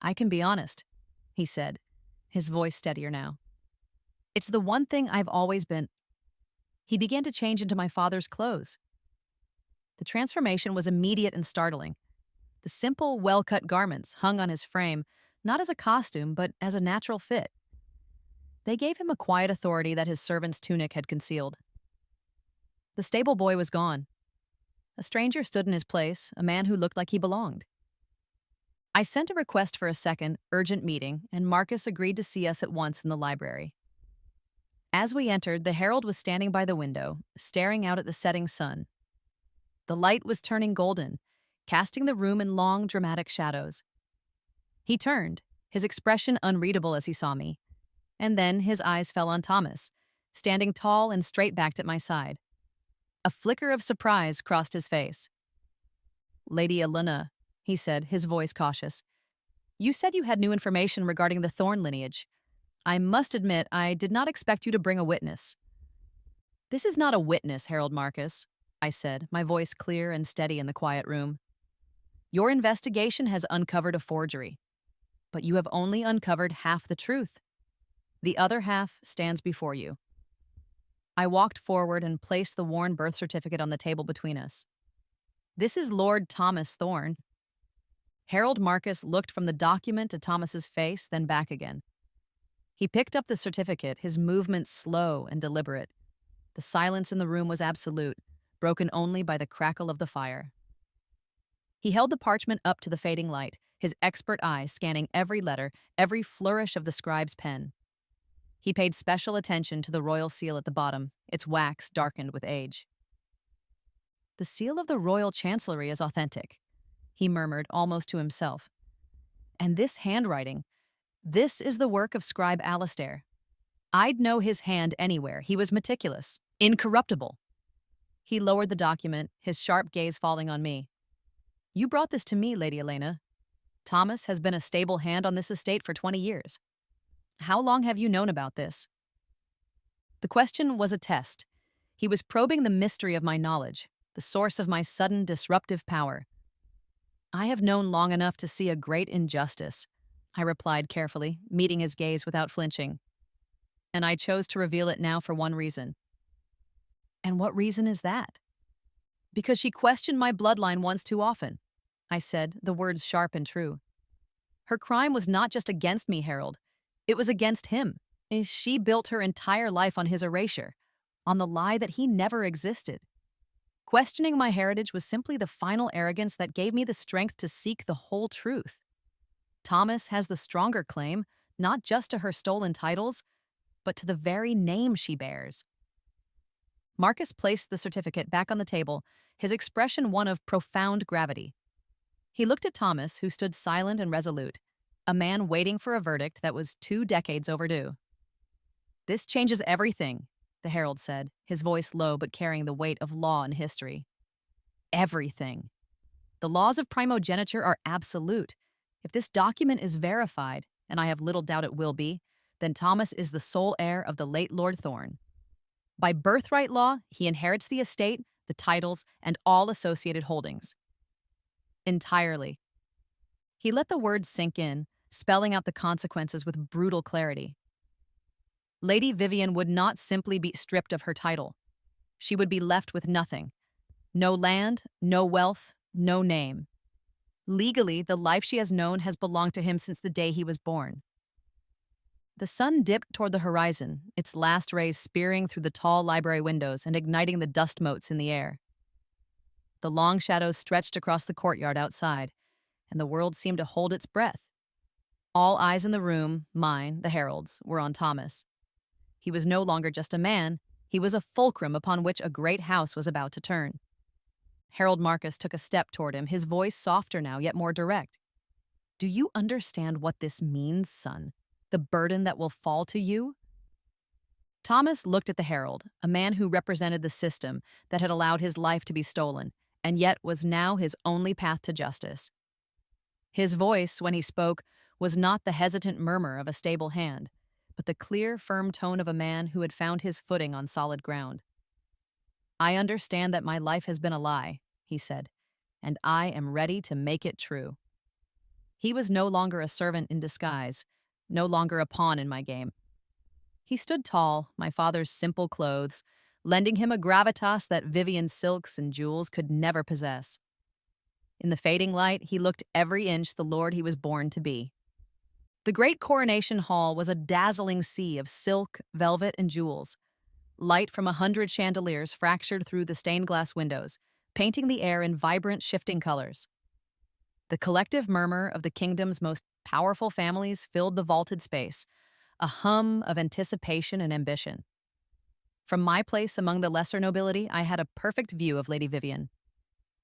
I can be honest, he said, his voice steadier now. It's the one thing I've always been. He began to change into my father's clothes. The transformation was immediate and startling. The simple, well-cut garments hung on his frame, not as a costume, but as a natural fit. They gave him a quiet authority that his servant's tunic had concealed. The stable boy was gone. A stranger stood in his place, a man who looked like he belonged. I sent a request for a second, urgent meeting, and Marcus agreed to see us at once in the library. As we entered, the Herald was standing by the window, staring out at the setting sun. The light was turning golden, casting the room in long, dramatic shadows. He turned, his expression unreadable as he saw me, and then his eyes fell on Thomas, standing tall and straight-backed at my side. A flicker of surprise crossed his face. "Lady Elena," he said, his voice cautious, "you said you had new information regarding the Thorn lineage. I must admit, I did not expect you to bring a witness." "This is not a witness, Herald Marcus," I said, my voice clear and steady in the quiet room. "Your investigation has uncovered a forgery, but you have only uncovered half the truth. The other half stands before you." I walked forward and placed the worn birth certificate on the table between us. "This is Lord Thomas Thorn." Herald Marcus looked from the document to Thomas's face, then back again. He picked up the certificate, his movements slow and deliberate. The silence in the room was absolute, broken only by the crackle of the fire. He held the parchment up to the fading light, his expert eye scanning every letter, every flourish of the scribe's pen. He paid special attention to the royal seal at the bottom, its wax darkened with age. "The seal of the royal chancellery is authentic," he murmured almost to himself. "And this handwriting, this is the work of Scribe Alastair. I'd know his hand anywhere. He was meticulous, incorruptible." He lowered the document, his sharp gaze falling on me. "You brought this to me, Lady Elena. Thomas has been a stable hand on this estate for 20 years. How long have you known about this?" The question was a test. He was probing the mystery of my knowledge, the source of my sudden disruptive power. "I have known long enough to see a great injustice," I replied carefully, meeting his gaze without flinching. "And I chose to reveal it now for one reason." "And what reason is that?" "Because she questioned my bloodline once too often," I said, the words sharp and true. "Her crime was not just against me, Herald. It was against him. She built her entire life on his erasure, on the lie that he never existed. Questioning my heritage was simply the final arrogance that gave me the strength to seek the whole truth. Thomas has the stronger claim, not just to her stolen titles, but to the very name she bears." Marcus placed the certificate back on the table, his expression one of profound gravity. He looked at Thomas, who stood silent and resolute, a man waiting for a verdict that was 2 decades overdue. "This changes everything," the Herald said, his voice low but carrying the weight of law and history. "Everything. The laws of primogeniture are absolute. If this document is verified, and I have little doubt it will be, then Thomas is the sole heir of the late Lord Thorn. By birthright law, he inherits the estate, the titles, and all associated holdings. Entirely." He let the words sink in, spelling out the consequences with brutal clarity. Lady Vivian would not simply be stripped of her title. She would be left with nothing. No land, no wealth, no name. Legally, the life she has known has belonged to him since the day he was born. The sun dipped toward the horizon, its last rays spearing through the tall library windows and igniting the dust motes in the air. The long shadows stretched across the courtyard outside, and the world seemed to hold its breath. All eyes in the room, mine, the Herald's, were on Thomas. He was no longer just a man, he was a fulcrum upon which a great house was about to turn. Harold Marcus took a step toward him, his voice softer now, yet more direct. "Do you understand what this means, son? The burden that will fall to you?" Thomas looked at the Herald, a man who represented the system that had allowed his life to be stolen, and yet was now his only path to justice. His voice, when he spoke, was not the hesitant murmur of a stable hand, but the clear, firm tone of a man who had found his footing on solid ground. "I understand that my life has been a lie," he said, "and I am ready to make it true." He was no longer a servant in disguise, no longer a pawn in my game. He stood tall, my father's simple clothes, lending him a gravitas that Vivian's silks and jewels could never possess. In the fading light, he looked every inch the lord he was born to be. The great coronation hall was a dazzling sea of silk, velvet, and jewels. Light from 100 chandeliers fractured through the stained glass windows, painting the air in vibrant, shifting colors. The collective murmur of the kingdom's most powerful families filled the vaulted space, a hum of anticipation and ambition. From my place among the lesser nobility, I had a perfect view of Lady Vivian.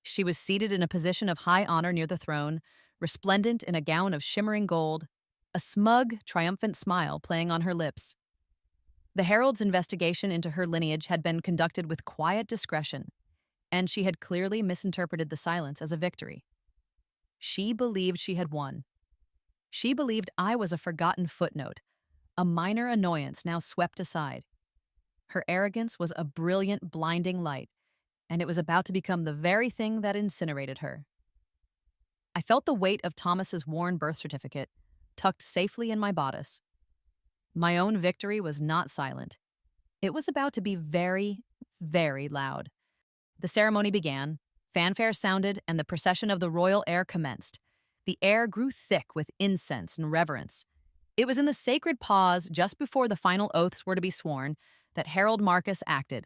She was seated in a position of high honor near the throne, resplendent in a gown of shimmering gold, a smug, triumphant smile playing on her lips. The Herald's investigation into her lineage had been conducted with quiet discretion, and she had clearly misinterpreted the silence as a victory. She believed she had won. She believed I was a forgotten footnote, a minor annoyance now swept aside. Her arrogance was a brilliant, blinding light, and it was about to become the very thing that incinerated her. I felt the weight of Thomas's worn birth certificate, tucked safely in my bodice. My own victory was not silent. It was about to be very, very loud. The ceremony began, fanfare sounded, and the procession of the royal heir commenced. The air grew thick with incense and reverence. It was in the sacred pause just before the final oaths were to be sworn that Harold Marcus acted.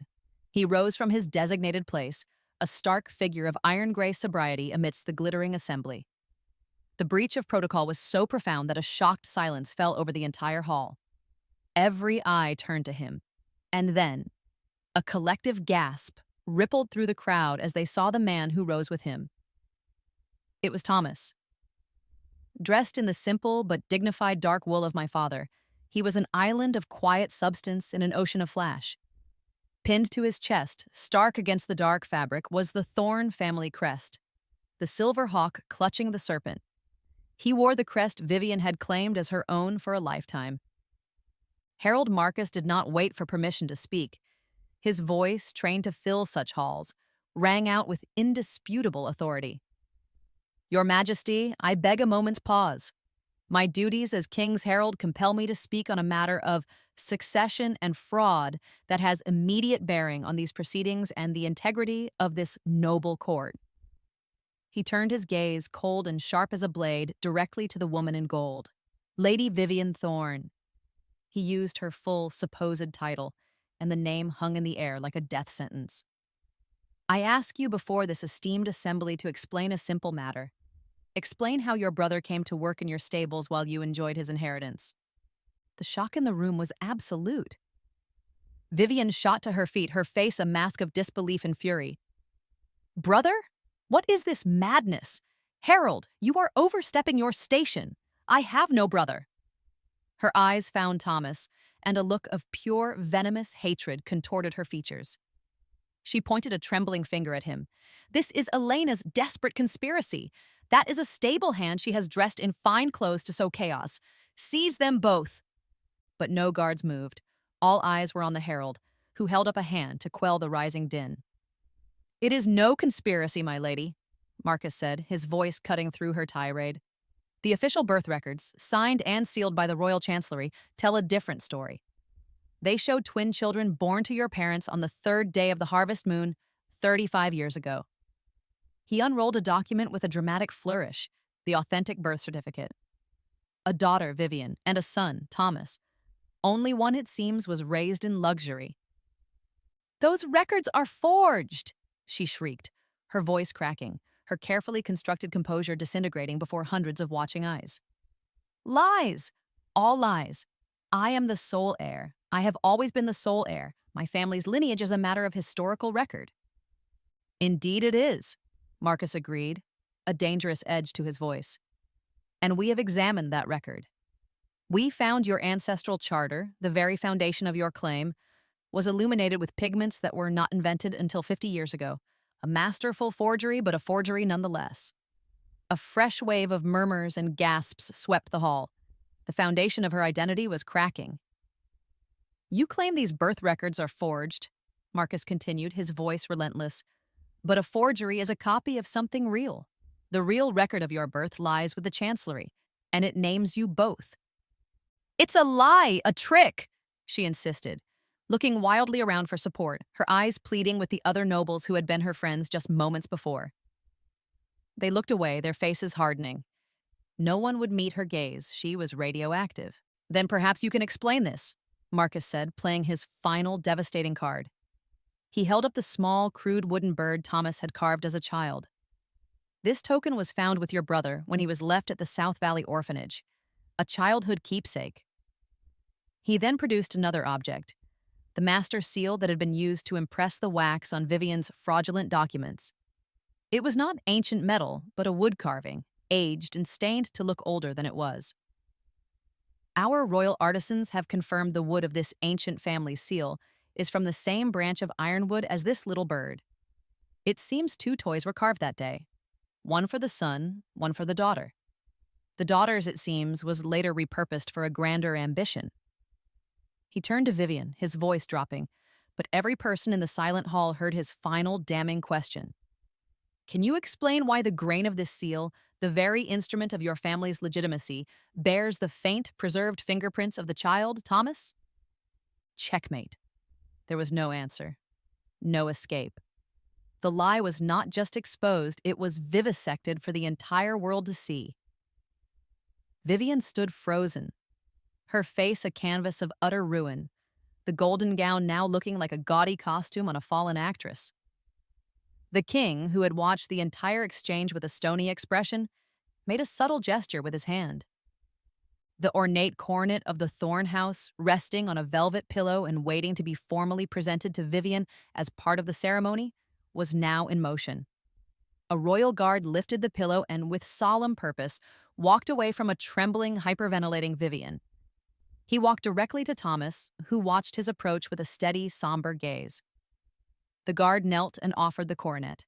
He rose from his designated place, a stark figure of iron-gray sobriety amidst the glittering assembly. The breach of protocol was so profound that a shocked silence fell over the entire hall. Every eye turned to him, and then a collective gasp rippled through the crowd as they saw the man who rose with him. It was Thomas. Dressed in the simple but dignified dark wool of my father, he was an island of quiet substance in an ocean of flash. Pinned to his chest, stark against the dark fabric, was the Thorn family crest, the silver hawk clutching the serpent. He wore the crest Vivian had claimed as her own for a lifetime. Harold Marcus did not wait for permission to speak. His voice, trained to fill such halls, rang out with indisputable authority. "Your Majesty, I beg a moment's pause. My duties as King's Herald compel me to speak on a matter of succession and fraud that has immediate bearing on these proceedings and the integrity of this noble court." He turned his gaze, cold and sharp as a blade, directly to the woman in gold. Lady Vivian Thorn. He used her full, supposed title, and the name hung in the air like a death sentence. "I ask you before this esteemed assembly to explain a simple matter. Explain how your brother came to work in your stables while you enjoyed his inheritance." The shock in the room was absolute. Vivian shot to her feet, her face a mask of disbelief and fury. "Brother? What is this madness? Herald, you are overstepping your station. I have no brother." Her eyes found Thomas, and a look of pure, venomous hatred contorted her features. She pointed a trembling finger at him. "This is Elena's desperate conspiracy. That is a stable hand she has dressed in fine clothes to sow chaos. Seize them both." But no guards moved. All eyes were on the Herald, who held up a hand to quell the rising din. "It is no conspiracy, my lady," Marcus said, his voice cutting through her tirade. "The official birth records, signed and sealed by the Royal Chancellery, tell a different story. They show twin children born to your parents on the 3rd day of the harvest moon, 35 years ago." He unrolled a document with a dramatic flourish, the authentic birth certificate. A daughter, Vivian, and a son, Thomas. Only one, it seems, was raised in luxury. "Those records are forged!" she shrieked. her voice cracking, her carefully constructed composure disintegrating before hundreds of watching eyes. Lies! All lies. I am the sole heir. I have always been the sole heir. My family's lineage is a matter of historical record. Indeed it is, Marcus agreed, a dangerous edge to his voice. And we have examined that record. We found your ancestral charter, the very foundation of your claim, was illuminated with pigments that were not invented until 50 years ago. A masterful forgery, but a forgery nonetheless. A fresh wave of murmurs and gasps swept the hall. The foundation of her identity was cracking. You claim these birth records are forged, Marcus continued, his voice relentless. But a forgery is a copy of something real. The real record of your birth lies with the Chancellery, and it names you both. It's a lie, a trick, she insisted, looking wildly around for support, her eyes pleading with the other nobles who had been her friends just moments before. They looked away, their faces hardening. No one would meet her gaze. She was radioactive. Then perhaps you can explain this, Marcus said, playing his final devastating card. He held up the small, crude wooden bird Thomas had carved as a child. This token was found with your brother when he was left at the South Valley Orphanage, a childhood keepsake. He then produced another object, the master seal that had been used to impress the wax on Vivian's fraudulent documents. It was not ancient metal, but a wood carving, aged and stained to look older than it was. Our royal artisans have confirmed the wood of this ancient family seal is from the same branch of ironwood as this little bird. It seems 2 toys were carved that day, one for the son, one for the daughter. The daughter's, it seems, was later repurposed for a grander ambition. He turned to Vivian, his voice dropping, but every person in the silent hall heard his final damning question. Can you explain why the grain of this seal, the very instrument of your family's legitimacy, bears the faint, preserved fingerprints of the child, Thomas? Checkmate. There was no answer. No escape. The lie was not just exposed, it was vivisected for the entire world to see. Vivian stood frozen, her face a canvas of utter ruin, the golden gown now looking like a gaudy costume on a fallen actress. The king, who had watched the entire exchange with a stony expression, made a subtle gesture with his hand. The ornate coronet of the Thorn House, resting on a velvet pillow and waiting to be formally presented to Vivian as part of the ceremony, was now in motion. A royal guard lifted the pillow and, with solemn purpose, walked away from a trembling, hyperventilating Vivian. He walked directly to Thomas, who watched his approach with a steady, somber gaze. The guard knelt and offered the coronet.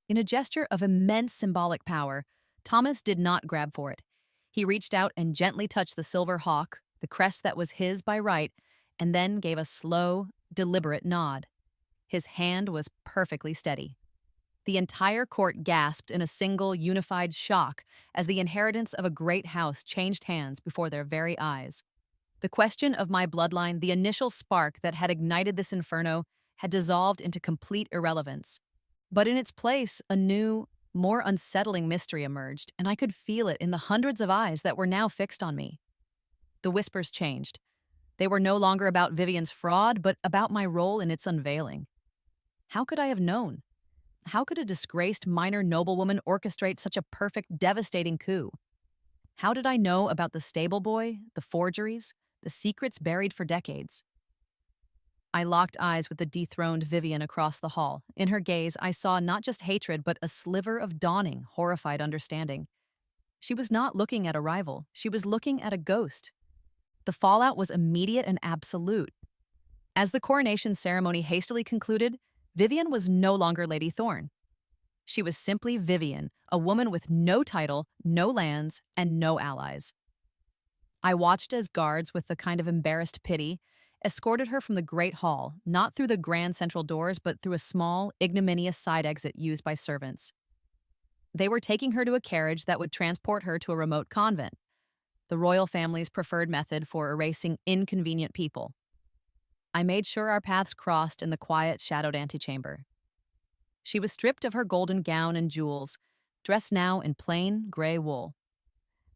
In a gesture of immense symbolic power, Thomas did not grab for it. He reached out and gently touched the silver hawk, the crest that was his by right, and then gave a slow, deliberate nod. His hand was perfectly steady. The entire court gasped in a single, unified shock as the inheritance of a great house changed hands before their very eyes. The question of my bloodline, the initial spark that had ignited this inferno, had dissolved into complete irrelevance. But in its place, a new, more unsettling mystery emerged, and I could feel it in the hundreds of eyes that were now fixed on me. The whispers changed. They were no longer about Vivian's fraud, but about my role in its unveiling. How could I have known? How could a disgraced minor noblewoman orchestrate such a perfect, devastating coup? How did I know about the stable boy, the forgeries, the secrets buried for decades? I locked eyes with the dethroned Vivian across the hall. In her gaze, I saw not just hatred, but a sliver of dawning, horrified understanding. She was not looking at a rival. She was looking at a ghost. The fallout was immediate and absolute. As the coronation ceremony hastily concluded, Vivian was no longer Lady Thorne. She was simply Vivian, a woman with no title, no lands, and no allies. I watched as guards, with a kind of embarrassed pity, escorted her from the great hall, not through the grand central doors, but through a small, ignominious side exit used by servants. They were taking her to a carriage that would transport her to a remote convent, the royal family's preferred method for erasing inconvenient people. I made sure our paths crossed in the quiet, shadowed antechamber. She was stripped of her golden gown and jewels, dressed now in plain, gray wool.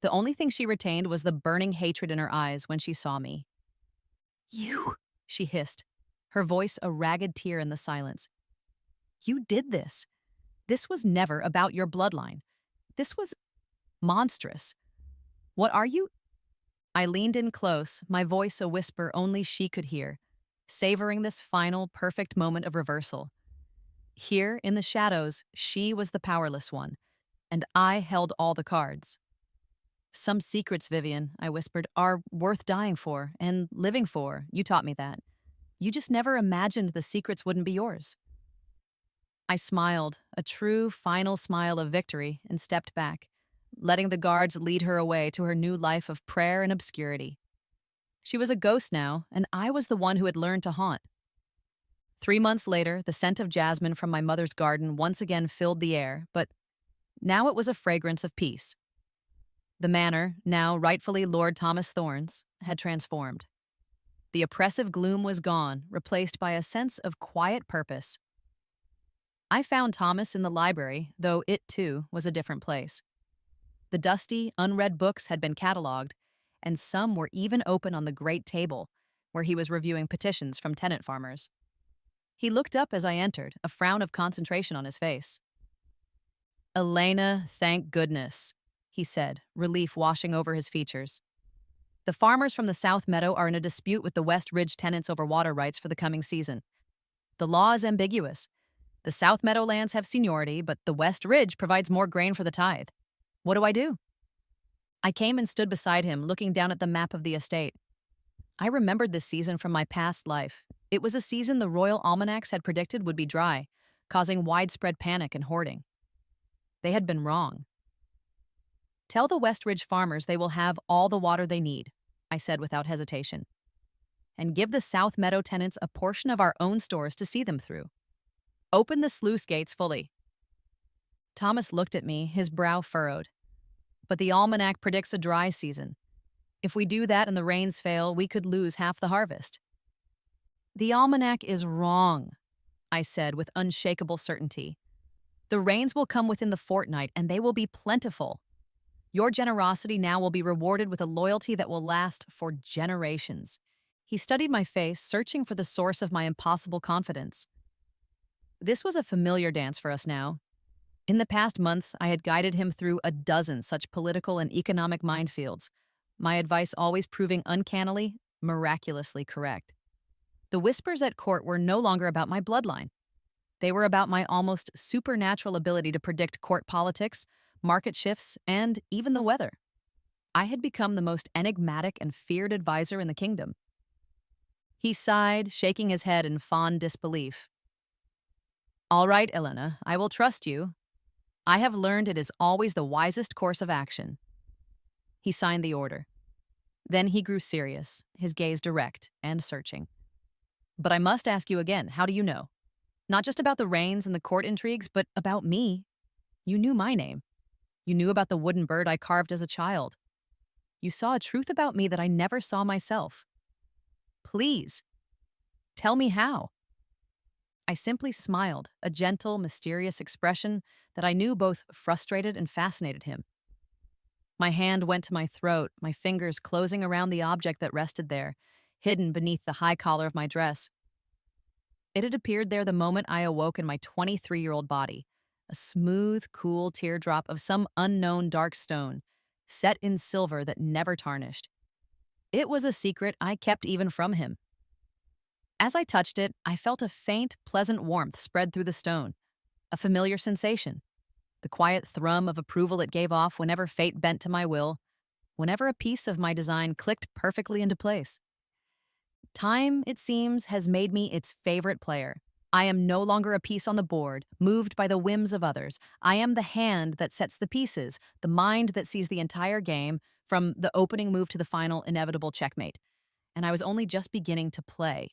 The only thing she retained was the burning hatred in her eyes when she saw me. "You," she hissed, her voice a ragged tear in the silence. "You did this. This was never about your bloodline. This was monstrous. What are you? I leaned in close, my voice a whisper only she could hear, savoring this final, perfect moment of reversal. Here, in the shadows, she was the powerless one, and I held all the cards. Some secrets, Vivian, I whispered, are worth dying for and living for. You taught me that. You just never imagined the secrets wouldn't be yours. I smiled, a true, final smile of victory, and stepped back, letting the guards lead her away to her new life of prayer and obscurity. She was a ghost now, and I was the one who had learned to haunt. 3 months later, the scent of jasmine from my mother's garden once again filled the air, but now it was a fragrance of peace. The manor, now rightfully Lord Thomas Thorne's, had transformed. The oppressive gloom was gone, replaced by a sense of quiet purpose. I found Thomas in the library, though it, too, was a different place. The dusty, unread books had been cataloged, and some were even open on the great table, where he was reviewing petitions from tenant farmers. He looked up as I entered, a frown of concentration on his face. "Elena, thank goodness," he said, relief washing over his features. "The farmers from the South Meadow are in a dispute with the West Ridge tenants over water rights for the coming season. The law is ambiguous. The South Meadow lands have seniority, but the West Ridge provides more grain for the tithe. What do I do?" I came and stood beside him, looking down at the map of the estate. I remembered this season from my past life. It was a season the royal almanacs had predicted would be dry, causing widespread panic and hoarding. They had been wrong. "Tell the West Ridge farmers they will have all the water they need," I said without hesitation. "And give the South Meadow tenants a portion of our own stores to see them through. Open the sluice gates fully." Thomas looked at me, his brow furrowed. "But the almanac predicts a dry season. If we do that and the rains fail, we could lose half the harvest." "The almanac is wrong," I said with unshakable certainty. "The rains will come within the fortnight, and they will be plentiful. Your generosity now will be rewarded with a loyalty that will last for generations." He studied my face, searching for the source of my impossible confidence. This was a familiar dance for us now. In the past months, I had guided him through a dozen such political and economic minefields, my advice always proving uncannily, miraculously correct. The whispers at court were no longer about my bloodline. They were about my almost supernatural ability to predict court politics, market shifts, and even the weather. I had become the most enigmatic and feared advisor in the kingdom. He sighed, shaking his head in fond disbelief. "All right, Elena, I will trust you. I have learned it is always the wisest course of action." He signed the order. Then he grew serious, his gaze direct and searching. "But I must ask you again, how do you know? Not just about the rains and the court intrigues, but about me. You knew my name. You knew about the wooden bird I carved as a child. You saw a truth about me that I never saw myself. Please, tell me how." I simply smiled, a gentle, mysterious expression that I knew both frustrated and fascinated him. My hand went to my throat, my fingers closing around the object that rested there, hidden beneath the high collar of my dress. It had appeared there the moment I awoke in my 23-year-old body, a smooth, cool teardrop of some unknown dark stone, set in silver that never tarnished. It was a secret I kept even from him. As I touched it, I felt a faint, pleasant warmth spread through the stone, a familiar sensation, the quiet thrum of approval it gave off whenever fate bent to my will, whenever a piece of my design clicked perfectly into place. Time, it seems, has made me its favorite player. I am no longer a piece on the board, moved by the whims of others. I am the hand that sets the pieces, the mind that sees the entire game, from the opening move to the final inevitable checkmate. And I was only just beginning to play.